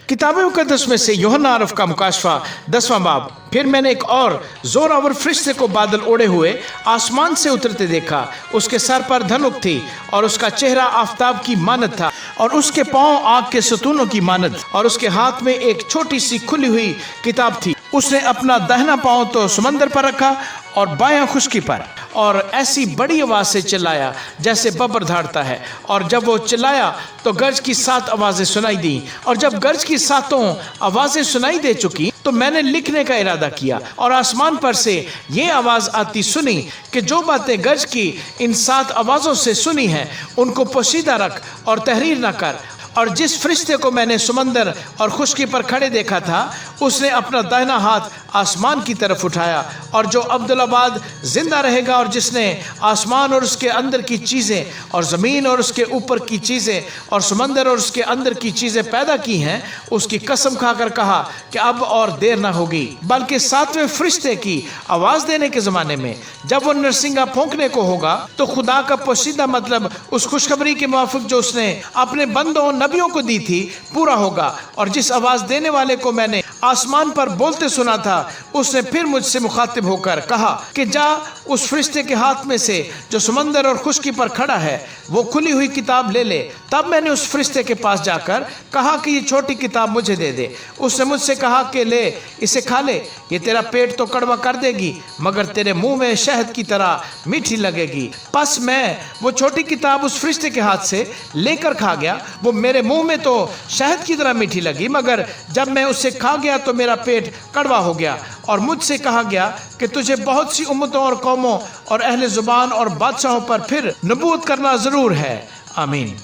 किताब मुकद्दस में से यूहन्ना अरफ का मुकाशफा 10वां बाब। फिर मैंने एक और जोरावर फरिश्ते को बादल ओढ़े हुए आसमान से उतरते देखा। उसके सर पर धनुक थी और उसका चेहरा आफताब की मानद था और उसके पांव आग के सतूनों की मानद, और उसके हाथ में एक छोटी सी खुली हुई किताब थी। उसने अपना दाहिना पांव तो समंदर पर रखा और बायां खुश्की पर, और ऐसी बड़ी आवाज से चिल्लाया जैसे बब्बर धाड़ता है। और जब वो चिल्लाया तो गर्ज की 7 आवाजें सुनाई दी, और जब गर्ज की 7 आवाजें सुनाई दे चुकी तो मैंने लिखने का इरादा किया, और आसमान पर से ये आवाज आती सुनी कि जो बातें गर्ज की इन 7 आवाजों से सुनी हैं उनको पोशीदा रख और तहरीर न कर। और जिस फरिश्ते को मैंने समंदर और खुश्की पर खड़े देखा था उसने अपना दाहिना हाथ आसमान की तरफ उठाया, और जो अब्दुल्लाबाद जिंदा रहेगा और जिसने आसमान और उसके अंदर की चीज़ें और ज़मीन और उसके ऊपर की चीज़ें और समंदर और उसके अंदर की चीज़ें पैदा की हैं, उसकी कसम खाकर कहा कि अब और देर ना होगी, बल्कि 7वें फरिश्ते की आवाज़ देने के ज़माने में जब वो नरसिंगा फूंकने को होगा तो खुदा का पोशीदा मतलब उस खुशखबरी के मुआफिक जो उसने अपने बंदों नबियों को दी थी पूरा होगा। और जिस आवाज़ देने वाले को मैंने आसमान पर बोलते सुना था उसने फिर मुझसे मुखातिब होकर कहा कि जा उस फरिश्ते के हाथ में से जो समंदर और खुश्की पर खड़ा है वो खुली हुई किताब ले ले। तब मैंने उस फरिश्ते के पास जाकर कहा कि ये छोटी किताब मुझे दे दे। उसने मुझसे कहा कि ले इसे खा ले, ये तेरा पेट तो कड़वा कर देगी मगर तेरे मुंह में शहद की तरह मीठी लगेगी। बस मैं वो छोटी किताब उस फरिश्ते के हाथ से लेकर खा गया। वो मेरे मुंह में तो शहद की तरह मीठी लगी मगर जब मैं उससे खा गया तो मेरा पेट कड़वा हो गया। और मुझसे कहा गया कि तुझे बहुत सी उम्मतों और कौमों और अहले ज़ुबान और बादशाहों पर फिर नबूवत करना ज़रूर है। आमीन।